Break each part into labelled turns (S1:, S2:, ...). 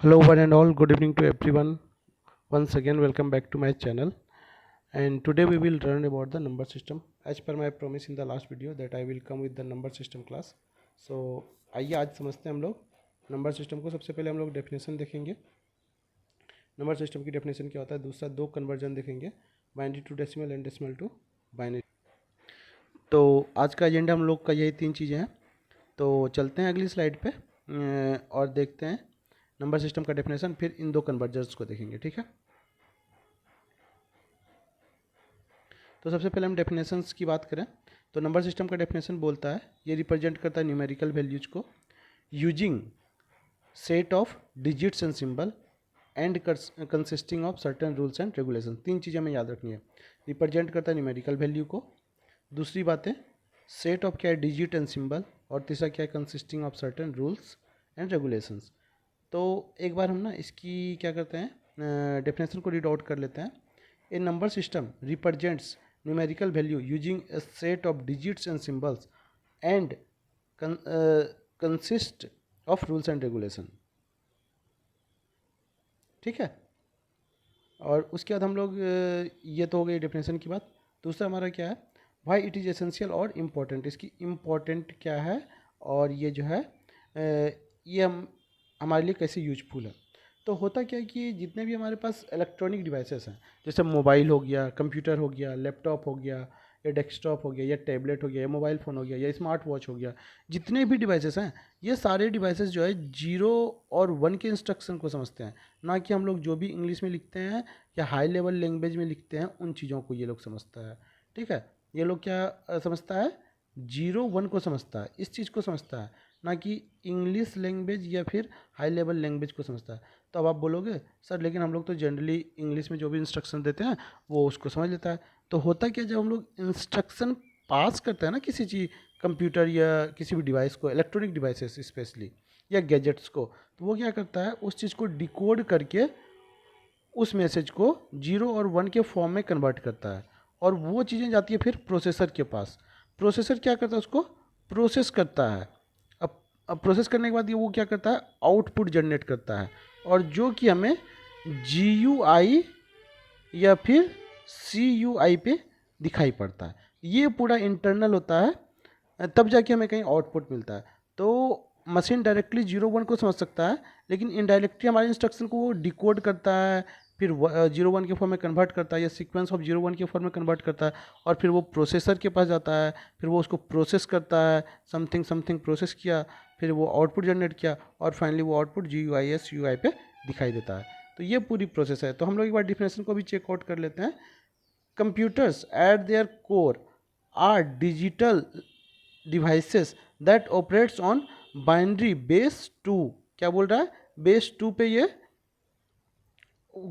S1: Hello one and all, good evening to everyone. Once again welcome back to my channel, and today we will learn about the number system as per my promise in the last video that I will come with the number system class. So आइए आज समझते हैं हम लोग number system को। सबसे पहले हम लोग डेफिनेशन देखेंगे, नंबर सिस्टम की डेफिनेशन क्या होता है। दूसरा दो कन्वर्जन देखेंगे, binary to decimal and decimal to binary. तो आज का एजेंडा हम लोग का यही तीन चीज़ें हैं। तो चलते हैं अगली स्लाइड पे और देखते हैं नंबर सिस्टम का डेफिनेशन, फिर इन दो कन्वर्जर्स को देखेंगे। ठीक है, तो सबसे पहले हम डेफिनेशंस की बात करें तो नंबर सिस्टम का डेफिनेशन बोलता है ये रिप्रेजेंट करता है न्यूमेरिकल वैल्यूज को using set of digits and symbol and consisting of certain rules and regulation. तीन चीज़ें हमें याद रखनी है। रिप्रेजेंट करता है न्यूमेरिकल वैल्यू को, दूसरी बात है सेट ऑफ क्या है डिजिट एंड सिंबल, और तीसरा क्या है consisting of certain rules and regulations. तो एक बार हम ना इसकी क्या करते हैं डेफिनेशन को रीड आउट कर लेते हैं। A number system represents numerical value using a set of digits and symbols and consist of rules and regulation। ठीक है, और उसके बाद हम लोग ये तो हो गई डेफिनेशन की बात। दूसरा हमारा क्या है, वाई इट इज़ एसेंशियल और इम्पॉर्टेंट, इसकी इम्पॉर्टेंट क्या है और ये जो है ये हम हमारे लिए कैसे यूजफुल है। तो होता क्या है कि जितने भी हमारे पास इलेक्ट्रॉनिक डिवाइसेस हैं, जैसे मोबाइल हो गया, कंप्यूटर हो गया, लैपटॉप हो गया, या डेस्कटॉप हो गया, या टैबलेट हो गया, या मोबाइल फ़ोन हो गया, या स्मार्ट वॉच हो गया, जितने भी डिवाइसेस हैं ये सारे डिवाइसेस जो है 0 और 1 के इंस्ट्रक्शन को समझते हैं। ना कि हम लोग जो भी इंग्लिश में लिखते हैं या हाई लेवल लैंग्वेज में लिखते हैं उन चीज़ों को ये लोग समझता है। ठीक है, ये लोग क्या समझता है, 0 1 को समझता है, इस चीज़ को समझता है, ना कि इंग्लिश लैंग्वेज या फिर हाई लेवल लैंग्वेज को समझता है। तो अब आप बोलोगे सर लेकिन हम लोग तो जनरली इंग्लिश में जो भी इंस्ट्रक्शन देते हैं वो उसको समझ लेता है। तो होता क्या, जब हम लोग इंस्ट्रक्शन पास करते हैं ना किसी चीज़, कंप्यूटर या किसी भी डिवाइस को, इलेक्ट्रॉनिक डिवाइसेस स्पेशली या गैजेट्स को, तो वो क्या करता है उस चीज़ को डिकोड करके उस मैसेज को 0 और 1 के फॉर्म में कन्वर्ट करता है, और वो चीज़ें जाती है फिर प्रोसेसर के पास। प्रोसेसर क्या करता है, उसको प्रोसेस करता है। अब प्रोसेस करने के बाद ये वो क्या करता है, आउटपुट जनरेट करता है, और जो कि हमें GUI या फिर CUI पे दिखाई पड़ता है। ये पूरा इंटरनल होता है, तब जाके हमें कहीं आउटपुट मिलता है। तो मशीन डायरेक्टली 0 1 को समझ सकता है, लेकिन इनडायरेक्टली हमारे इंस्ट्रक्शन को वो डिकोड करता है, फिर 0 1 के फॉर्म में कन्वर्ट करता है, या सीक्वेंस ऑफ 0 1 के फॉर्म में कन्वर्ट करता है, और फिर वो प्रोसेसर के पास जाता है, फिर वो उसको प्रोसेस करता है, समथिंग समथिंग प्रोसेस किया, फिर वो आउटपुट जनरेट किया, और फाइनली वो आउटपुट GUI या CUI पे दिखाई देता है। तो ये पूरी प्रोसेस है। तो हम लोग एक बार डिफिनेशन को भी चेकआउट कर लेते हैं। Computers at their core are digital devices that operates on binary base 2। क्या बोल रहा है, बेस 2 पे ये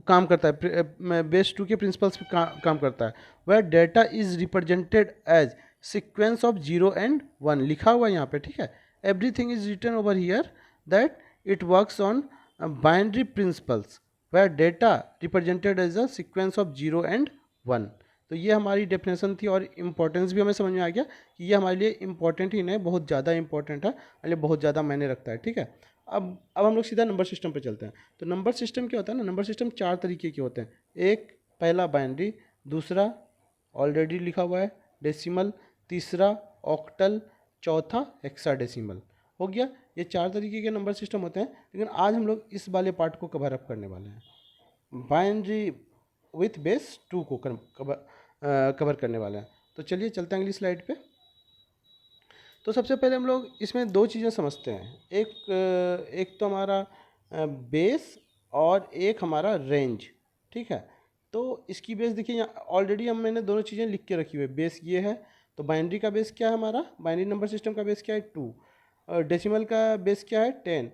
S1: काम करता है, बेस 2 के प्रिंसिपल्स पे काम करता है। वह data is represented as sequence of 0 and 1 लिखा हुआ है यहाँ पे। ठीक है, everything is written over here that it works on binary principles वह data represented as a sequence of 0 and 1। तो ये हमारी डेफिनेशन थी, और इम्पोर्टेंस भी हमें समझ में आ गया कि ये हमारे लिए इम्पोर्टेंट ही नहीं, बहुत ज़्यादा इंपॉर्टेंट है, हमारे लिए बहुत ज़्यादा मायने रखता है। ठीक है, अब हम लोग सीधा नंबर सिस्टम पे चलते हैं। तो नंबर सिस्टम क्या होता है ना, नंबर सिस्टम 4 तरीके के होते हैं। एक पहला बाइनरी, दूसरा ऑलरेडी लिखा हुआ है डेसिमल, तीसरा ऑक्टल, चौथा हेक्साडेसिमल। हो गया, ये 4 तरीके के नंबर सिस्टम होते हैं। लेकिन आज हम लोग इस वाले पार्ट को कवर अप करने वाले हैं, बाइनरी विथ बेस 2 को कवर करने वाले हैं। तो चलिए चलते हैं अगली स्लाइड पे। तो सबसे पहले हम लोग इसमें दो चीज़ें समझते हैं, एक तो हमारा बेस और एक हमारा रेंज। ठीक है, तो इसकी बेस देखिए यहाँ ऑलरेडी मैंने दोनों चीज़ें लिख के रखी हुई है। बेस ये है, तो बाइनरी का बेस क्या है, हमारा बाइनरी नंबर सिस्टम का बेस क्या है 2, डेसिमल का बेस क्या है 10,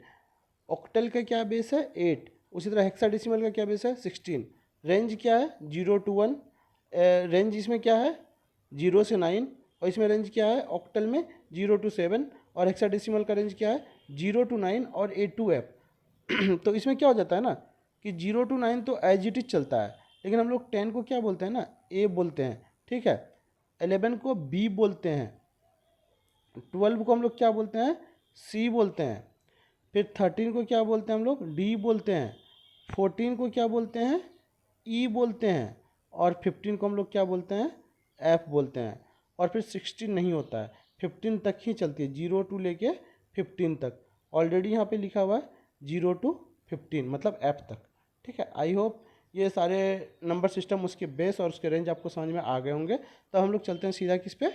S1: ऑक्टल का क्या बेस है 8, उसी तरह हेक्साडेसिमल का क्या बेस है 16। रेंज क्या है 0 to 1, रेंज इसमें क्या है 0 से 9, और इसमें रेंज क्या है ऑक्टल में 0 to 7, और हेक्साडेसिमल का रेंज क्या है 0 to 9 और A to F। तो इसमें क्या हो जाता है ना कि 0 to 9 तो एज इट इज चलता है, लेकिन हम लोग 10 को क्या बोलते हैं ना, A बोलते हैं। ठीक है, 11 को B बोलते हैं, 12 को हम लोग क्या बोलते हैं, C बोलते हैं, फिर 13 को क्या बोलते हैं हम लोग, डी बोलते हैं। 14 को क्या बोलते हैं, ई बोलते हैं। और 15 को हम लोग क्या बोलते हैं, एफ बोलते हैं। और फिर 16 नहीं होता है, 15 तक ही चलती है, 0 टू लेके 15 तक। ऑलरेडी यहाँ पे लिखा हुआ है 0 टू 15 मतलब एफ तक। ठीक है, आई होप ये सारे नंबर सिस्टम, उसके बेस और उसके रेंज आपको समझ में आ गए होंगे। तो हम लोग चलते हैं सीधा किस पे,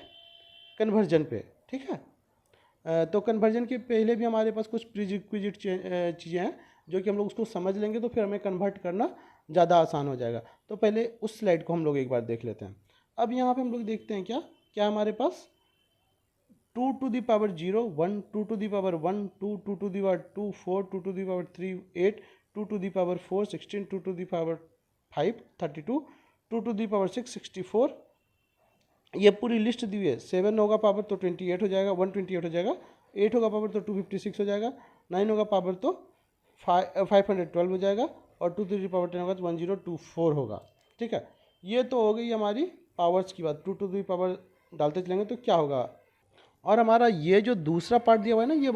S1: कन्वर्जन पे। ठीक है, तो कन्वर्जन के पहले भी हमारे पास कुछ प्रीरिक्विजिट चीज़ें हैं जो कि हम लोग उसको समझ लेंगे तो फिर हमें कन्वर्ट करना ज़्यादा आसान हो जाएगा। तो पहले उस स्लाइड को हम लोग एक बार देख लेते हैं। अब यहाँ पे हम लोग देखते हैं क्या क्या हमारे पास 2 to the power 0 1, 2 to the power 1 2, 2 to the power 2 4, 2 to the power 3 8, 2 to the power 4 16, 2 to the power 5 32, 2 to the power 6 64। ये पूरी लिस्ट दी हुई है। 7 होगा पावर तो 28 हो जाएगा, 128 हो जाएगा। 8 होगा पावर तो 256 हो जाएगा। 9 होगा पावर तो 512 हो जाएगा। और 2 टू दी पावर 10 होगा तो 1024 होगा। ठीक है, ये तो हो गई हमारी पावर्स की बात। 2 टू दी पावर डालते चलेंगे तो क्या होगा। और हमारा ये जो दूसरा पार्ट दिया हुआ है ना, ये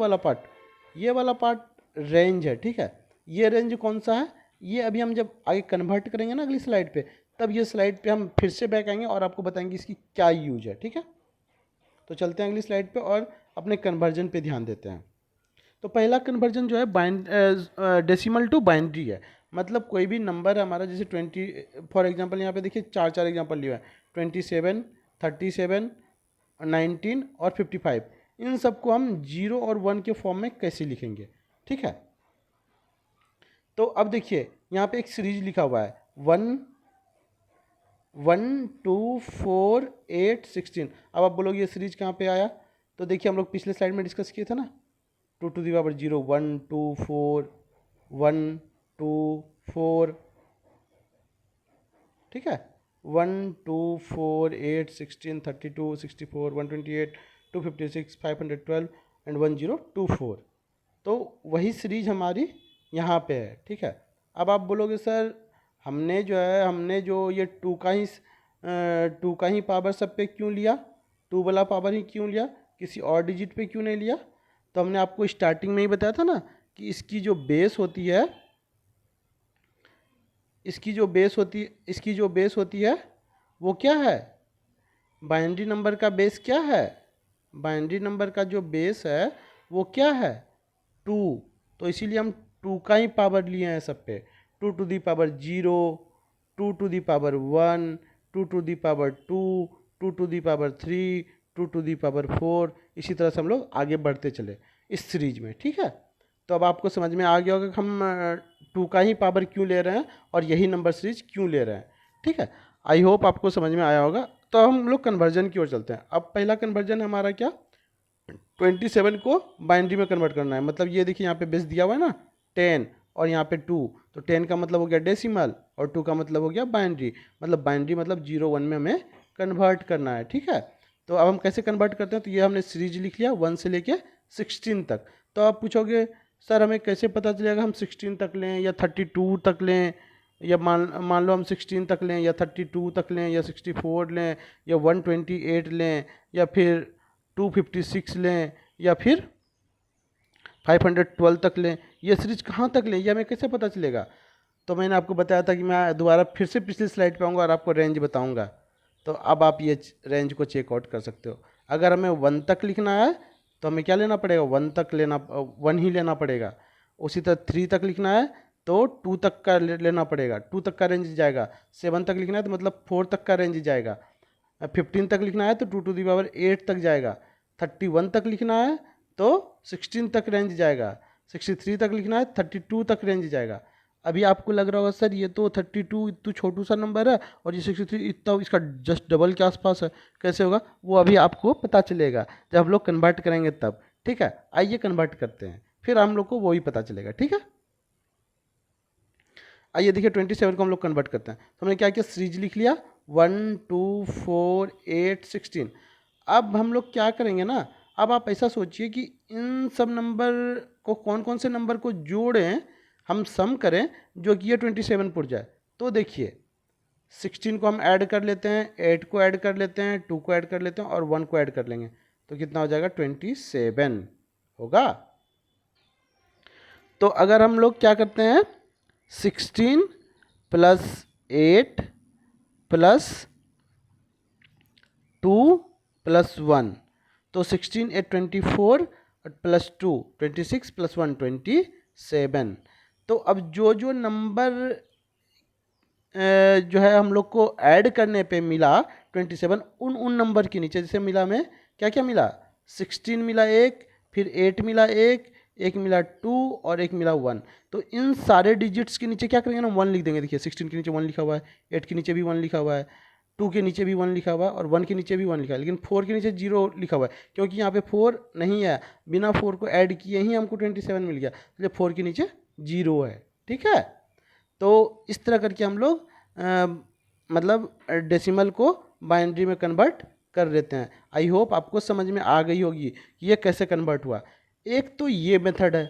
S1: वाला पार्ट रेंज है। ठीक है, ये रेंज कौन सा है, ये अभी हम जब आगे कन्वर्ट करेंगे ना अगली स्लाइड पे, तब ये स्लाइड पे हम फिर से बैक आएंगे और आपको बताएंगे इसकी क्या यूज है। ठीक है, तो चलते हैं अगली स्लाइड पे और अपने कन्वर्जन पे ध्यान देते हैं। तो पहला कन्वर्जन जो है डेसिमल टू बाइनरी है। मतलब कोई भी नंबर है हमारा, जैसे 20 फॉर एग्जांपल यहाँ पे देखिए चार एग्जांपल लिया है, 27 37 19 और 55। इन सबको हम 0 और 1 के फॉर्म में कैसे लिखेंगे। ठीक है, तो अब देखिए यहाँ पे एक सीरीज लिखा हुआ है 1 1 2 4 8 16। अब आप बोलोगे ये सीरीज कहाँ पे आया, तो देखिए हम लोग पिछले स्लाइड में डिस्कस किए थे ना, 2 टू दी पावर 0 1 2 4 1 2 4। ठीक है, 1 2 4 8 16 32 64 128 256 512 एंड 1024। तो वही सीरीज हमारी यहाँ पे है। ठीक है, अब आप बोलोगे सर हमने जो ये टू का ही पावर सब पे क्यों लिया, टू वाला पावर ही क्यों लिया, किसी और डिजिट पे क्यों नहीं लिया। तो हमने आपको स्टार्टिंग में ही बताया था ना कि इसकी जो बेस होती है वो क्या है, बाइनरी नंबर का बेस क्या है, बाइनरी नंबर का जो बेस है वो क्या है, 2। तो इसीलिए हम 2 का ही पावर लिए हैं सब पे। 2 to the power 0, 2 to the power 1, 2 to the power 2, 2 to the power 3, 2 to the power 4। इसी तरह से हम लोग आगे बढ़ते चले इस सीरीज में। ठीक है, तो अब आपको समझ में आ गया होगा कि हम 2 का ही पावर क्यों ले रहे हैं और यही नंबर सीरीज क्यों ले रहे हैं। ठीक है, आई होप आपको समझ में आया होगा। तो हम लोग कन्वर्जन की ओर चलते हैं। अब पहला कन्वर्जन हमारा क्या, 27 को बाइनरी में कन्वर्ट करना है। मतलब ये देखिए यहाँ पे बेस दिया हुआ है ना 10 और यहाँ पे 2, तो 10 का मतलब हो गया डेसिमल और 2 का मतलब हो गया बाइनरी। मतलब बाइनरी मतलब 0 1 में हमें कन्वर्ट करना है। ठीक है, तो अब हम कैसे कन्वर्ट करते हैं, तो ये हमने सीरीज लिख लिया 1 से लेके 16 तक। तो आप पूछोगे सर हमें कैसे पता चलेगा हम 16 तक लें या 32 तक लें, या मान लो हम 16 तक लें या 32 तक लें या 64 लें या 128 लें या फिर 256 लें या फिर 512 तक लें, ये सीरीज कहाँ तक लें, ये हमें कैसे पता चलेगा। तो मैंने आपको बताया था कि मैं दोबारा फिर से पिछली स्लाइड पे आऊँगा और आपको रेंज बताऊँगा। तो अब आप ये रेंज को चेकआउट कर सकते हो। अगर हमें 1 तक लिखना है तो हमें क्या लेना पड़ेगा, 1 ही लेना पड़ेगा। उसी तरह 3 तक लिखना है तो 2 तक का लेना पड़ेगा, 2 तक का रेंज जाएगा। 7 तक लिखना है तो मतलब 4 तक का रेंज जाएगा। 15 तक लिखना है तो 2 टू दी पावर 8 तक जाएगा। 31 तक लिखना है तो 16 तक रेंज जाएगा। 63 तक लिखना है 32 तक रेंज जाएगा। अभी आपको लग रहा होगा सर ये तो 32 इतना छोटू सा नंबर है और ये 63 इतना इसका जस्ट डबल के आसपास है, कैसे होगा वो अभी आपको पता चलेगा जब हम लोग कन्वर्ट करेंगे तब। ठीक है, आइए कन्वर्ट करते हैं फिर हम लोग को वो ही पता चलेगा। ठीक है, आइए देखिए 27 को हम लोग कन्वर्ट करते हैं। तो हमने क्या किया, सीरीज लिख लिया 1 2 4 8 16। अब हम लोग क्या करेंगे ना, अब आप ऐसा सोचिए कि इन सब नंबर को कौन कौन से नंबर को जोड़ें, हम सम करें जो कि ये 27 पुर जाए। तो देखिए 16 को हम ऐड कर लेते हैं, 8 को ऐड कर लेते हैं, 2 को ऐड कर लेते हैं और 1 को ऐड कर लेंगे तो कितना हो जाएगा 27 होगा। तो अगर हम लोग क्या करते हैं 16 प्लस 8 प्लस 2 प्लस 1, तो 16 8 24 प्लस 2 26 प्लस 1 27। तो अब जो जो नंबर जो है हम लोग को ऐड करने पे मिला 27, उन नंबर के नीचे जैसे मिला में क्या क्या मिला 16 मिला एक, फिर 8 मिला एक मिला 2 और एक मिला 1। तो इन सारे डिजिट्स के नीचे क्या करेंगे ना 1 लिख देंगे। देखिए 16 के नीचे 1 लिखा हुआ है, 8 के नीचे भी 1 लिखा हुआ है, 2 के नीचे भी 1 लिखा हुआ है और 1 के नीचे भी 1 लिखा है, लेकिन 4 के नीचे 0 लिखा हुआ है क्योंकि यहाँ पे 4 नहीं है। बिना 4 को ऐड किए ही हमको 27 मिल गया, इसलिए 4 के नीचे 0 है। ठीक है, तो इस तरह करके हम लोग मतलब डेसिमल को बाइनरी में कन्वर्ट कर देते हैं। आई होप आपको समझ में आ गई होगी कि ये कैसे कन्वर्ट हुआ। एक तो ये मेथड है,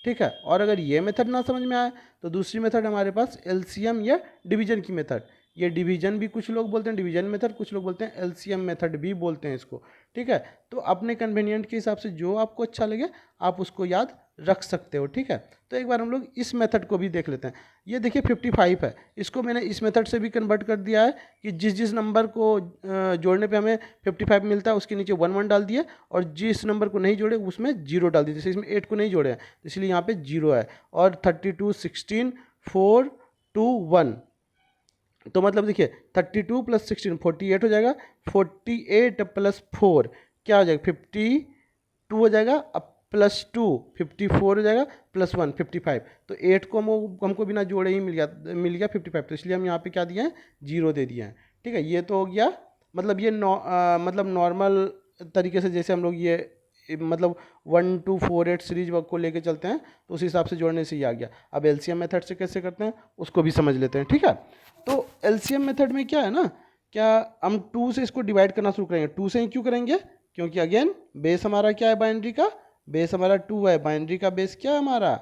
S1: ठीक है, और अगर ये मेथड ना समझ में आए तो दूसरी मेथड हमारे पास एलसीएम या डिवीजन की मेथड। ये डिवीजन भी कुछ लोग बोलते हैं, डिवीजन मेथड कुछ लोग बोलते हैं, एलसीएम मेथड भी बोलते हैं इसको। ठीक है, तो अपने कन्वीनियंट के हिसाब से जो आपको अच्छा लगे आप उसको याद रख सकते हो। ठीक है, तो एक बार हम लोग इस मेथड को भी देख लेते हैं। ये देखिए 55 है, इसको मैंने इस मेथड से भी कन्वर्ट कर दिया है कि जिस जिस नंबर को जोड़ने पे हमें 55 मिलता है उसके नीचे 1 1 डाल दिए, और जिस नंबर को नहीं जोड़े उसमें 0 डाल दिए। जैसे इसमें 8 को नहीं जोड़े हैं तो इसलिए यहाँ पे 0 है, और 32 16 4 2 1, तो मतलब देखिए 32 प्लस 16 48 हो जाएगा, 48 प्लस 4 क्या हो जाएगा 52 हो जाएगा, अब प्लस 2 54 हो जाएगा, प्लस 1 55। तो 8 को हमको बिना जोड़े ही मिल गया 55, तो इसलिए हम यहाँ पे क्या दिए हैं 0 दे दिए हैं। ठीक है, ये तो हो गया। मतलब ये मतलब नॉर्मल तरीके से जैसे हम लोग ये मतलब 1 2 4 8 सीरीज को लेके चलते हैं तो उस हिसाब से जोड़ने से ही आ गया। अब एलसीएम मेथड से कैसे करते हैं उसको भी समझ लेते हैं। ठीक है, तो एलसीएम मेथड में क्या है ना, क्या हम 2 से इसको डिवाइड करना शुरू करेंगे। 2 से ही क्यों करेंगे, क्योंकि अगेन बेस हमारा क्या है, बाइनरी का बेस हमारा 2 है, बाइनरी का बेस क्या है हमारा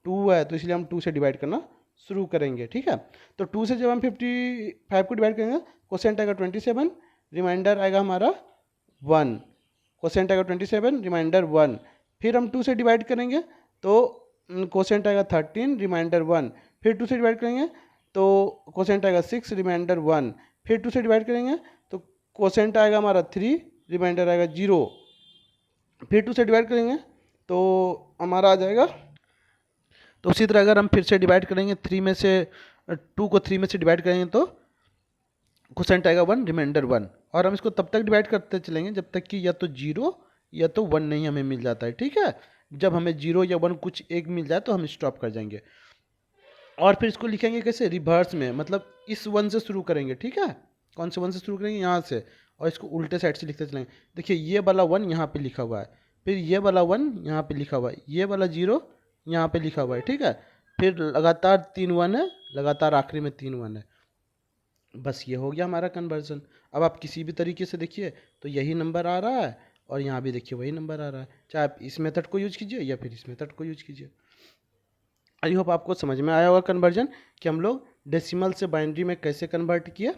S1: 2 है, तो इसलिए हम 2 से डिवाइड करना शुरू करेंगे। ठीक है, तो 2 से जब हम 55 को डिवाइड करेंगे क्वोशिएंट आएगा 27, रिमाइंडर आएगा हमारा 1, क्वोशिएंट आएगा 27, रिमाइंडर 1। फिर हम 2 से डिवाइड करेंगे तो क्वोशिएंट आएगा 13, रिमाइंडर 1। फिर 2 से डिवाइड करेंगे तो क्वोशिएंट आएगा 6, रिमाइंडर 1। फिर 2 से डिवाइड करेंगे तो क्वोशिएंट आएगा हमारा 3, रिमाइंडर आएगा 0। फिर 2 से डिवाइड करेंगे तो हमारा आ जाएगा। तो उसी तरह अगर हम फिर से डिवाइड करेंगे 3 में से 2 को 3 में से डिवाइड करेंगे तो क्वोशिएंट आएगा 1, रिमाइंडर 1। और हम इसको तब तक डिवाइड करते चलेंगे जब तक कि या तो 0 या तो 1 नहीं हमें मिल जाता है। ठीक है, जब हमें 0 या 1 कुछ एक मिल जाए तो हम स्टॉप कर जाएंगे। और फिर इसको लिखेंगे कैसे, रिवर्स में, मतलब इस 1 से शुरू करेंगे। ठीक है, कौन से 1 से शुरू करेंगे, यहाँ से, और इसको उल्टे साइड से लिखते चलेंगे। देखिए ये वाला 1 यहाँ पे लिखा हुआ है, फिर ये वाला 1 यहाँ पे लिखा हुआ है, ये वाला 0 यहाँ पे लिखा हुआ है। ठीक है, फिर लगातार 3 1 है, लगातार आखिरी में 3 1 है। बस ये हो गया हमारा कन्वर्जन। अब आप किसी भी तरीके से देखिए तो यही नंबर आ रहा है और यहाँ भी देखिए वही नंबर आ रहा है, चाहे आप इस मेथड को यूज कीजिए या फिर इस मेथड को यूज कीजिए। आई होप आपको समझ में आया होगा कन्वर्जन कि हम लोग डेसिमल से बाइनरी में कैसे कन्वर्ट किया।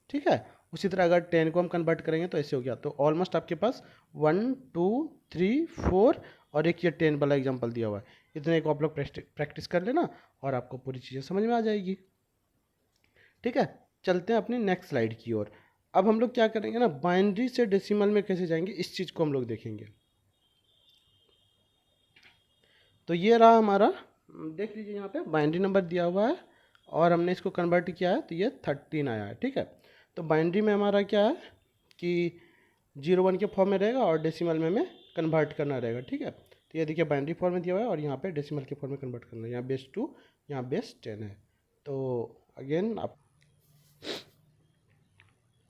S1: ठीक है, उसी तरह अगर 10 को हम कन्वर्ट करेंगे तो ऐसे हो गया। तो ऑलमोस्ट आपके पास 1 2 3 4 और एक ये 10 वाला एग्जाम्पल दिया हुआ है। इतने को आप लोग प्रैक्टिस कर लेना और आपको पूरी चीज़ें समझ में आ जाएगी। ठीक है, चलते हैं अपनी नेक्स्ट स्लाइड की ओर। अब हम लोग क्या करेंगे ना, बाइनरी से डेसिमल में कैसे जाएंगे इस चीज़ को हम लोग देखेंगे। तो ये रहा हमारा, देख लीजिए यहाँ पे बाइनरी नंबर दिया हुआ है और हमने इसको कन्वर्ट किया है तो ये 13 आया है। ठीक है, तो बाइनरी में हमारा क्या है कि 0 1 के फॉर्म में रहेगा और डेसिमल में हमें कन्वर्ट करना रहेगा। ठीक है, तो ये देखिए बाइनरी फॉर्म में दिया हुआ है और यहाँ पे डेसिमल के फॉर्म में कन्वर्ट करना है। यहाँ बेस 2, यहाँ बेस 10 है। तो अगेन आप,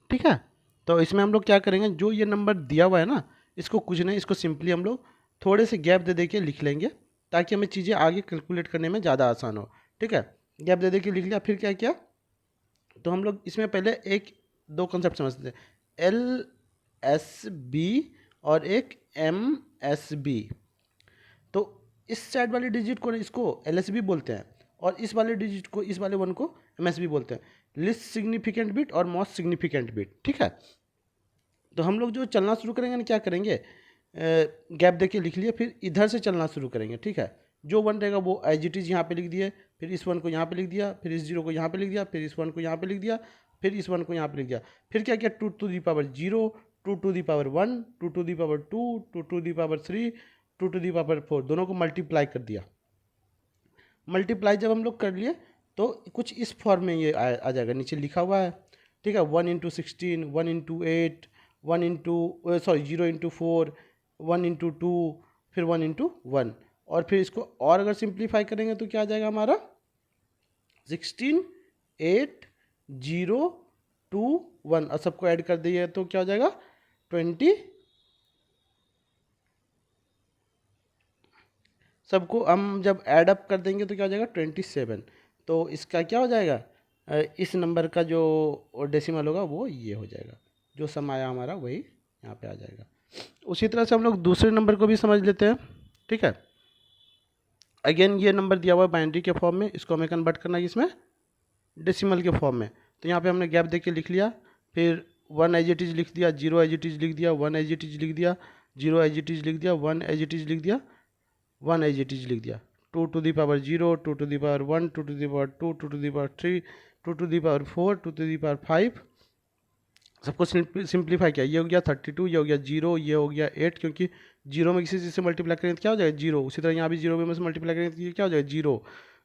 S1: ठीक है, तो इसमें हम लोग क्या करेंगे, जो ये नंबर दिया हुआ है ना इसको कुछ नहीं, इसको सिंपली हम लोग थोड़े से गैप दे के लिख लेंगे ताकि हमें चीज़ें आगे कैलकुलेट करने में ज़्यादा आसान हो। ठीक है, गैप दे के लिख लिया। फिर क्या किया, तो हम लोग इसमें पहले एक दो कंसेप्ट समझते हैं, LSB और एक MSB। तो इस साइड वाले डिजिट को इसको LSB बोलते हैं और इस वाले डिजिट को, इस वाले 1 को MSB बोलते हैं, लिस्ट सिग्निफिकेंट बिट और मोस्ट सिग्निफिकेंट बिट। ठीक है, तो हम लोग जो चलना शुरू करेंगे ना क्या करेंगे, गैप देके लिख लिया, फिर इधर से चलना शुरू करेंगे। ठीक है, जो 1 रहेगा वो एज इट इज़ यहाँ पे लिख दिए, फिर इस 1 को यहाँ पे लिख दिया, फिर इस 0 को यहाँ पे लिख दिया, फिर इस 1 को यहाँ पे लिख दिया, फिर इस 1 को यहाँ पे लिख दिया। फिर क्या किया, 2 to the power 0, 2 to the power 1, 2 to the power 2, 2 to the power 3, 2 to the power 4, दोनों को मल्टीप्लाई कर दिया। मल्टीप्लाई जब हम लोग कर लिए तो कुछ इस फॉर्म में ये आ जाएगा, नीचे लिखा हुआ है, ठीक है। 1 into 16, 1 into 8, 1 into 0 into 4, 1 into 2, फिर 1 इंटू 1, और फिर इसको और अगर सिंप्लीफाई करेंगे तो क्या आ जाएगा हमारा 16, 8, 0, 2, 1, और सबको ऐड कर दिए तो क्या हो जाएगा 20। सबको हम जब ऐड अप कर देंगे तो क्या हो जाएगा 27। तो इसका क्या हो जाएगा, इस नंबर का जो डेसिमल होगा वो ये हो जाएगा, जो सम आया हमारा वही यहाँ पे आ जाएगा। उसी तरह से हम लोग दूसरे नंबर को भी समझ लेते हैं, ठीक है। अगेन ये नंबर दिया हुआ है बाइनरी के फॉर्म में, इसको हमें कन्वर्ट करना है इसमें डेसिमल के फॉर्म में। तो यहाँ पे हमने गैप देके लिख लिया, फिर 1 एज इट इज़ लिख दिया, 0 एज इट इज़ लिख दिया, 1 एज इट इज़ लिख दिया, 0 एज इट इज़ लिख दिया, 1 एज इट इज़ लिख दिया, 1 एज इट इज़ लिख दिया। 2 to the power 0, 2 to the power 1, 2 to the power 2, 2 to the power 3, 2 to the power 4, 2 to the power 5, सबको सिंप्लीफाई किया। ये हो गया 32, ये हो गया 0, ये हो गया 8, क्योंकि 0 में किसी चीज़ से मल्टीप्लाई करेंगे तो क्या हो जाएगा 0। उसी तरह यहाँ भी 0 में से मल्टीप्लाई करेंगे तो ये क्या हो जाएगा 0।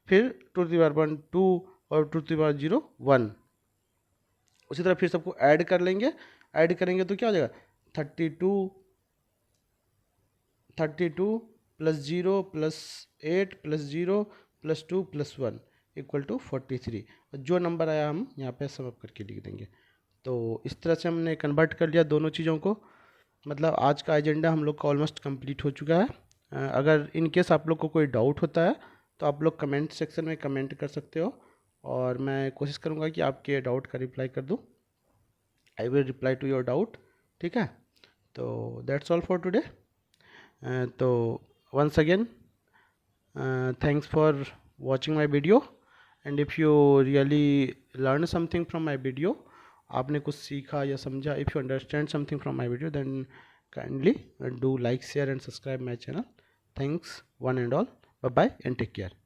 S1: फिर 2 टू दी पावर 1 2, और 2 टू दी पावर 0 1। उसी तरह फिर सबको ऐड कर लेंगे, ऐड करेंगे तो क्या हो जाएगा 32 plus 0 plus 8 plus 0 plus 2 plus 1 equal to 43। जो नंबर आया हम यहाँ पे सम अप करके लिख देंगे। तो इस तरह से हमने कन्वर्ट कर लिया दोनों चीज़ों को। मतलब आज का एजेंडा हम लोग का ऑलमोस्ट कंप्लीट हो चुका है। अगर इन केस आप लोग को कोई डाउट होता है तो आप लोग कमेंट सेक्शन में कमेंट कर सकते हो, और मैं कोशिश करूँगा कि आपके डाउट का रिप्लाई कर दूँ। I will reply to your doubt, ठीक है। तो दैट्स ऑल फॉर टुडे। तो once again thanks for watching my video, and if you really learn something from my video, आपने कुछ सीखा या समझा, if you understand something from my video, then kindly do like, share and subscribe my channel. Thanks one and all. Bye bye and take care.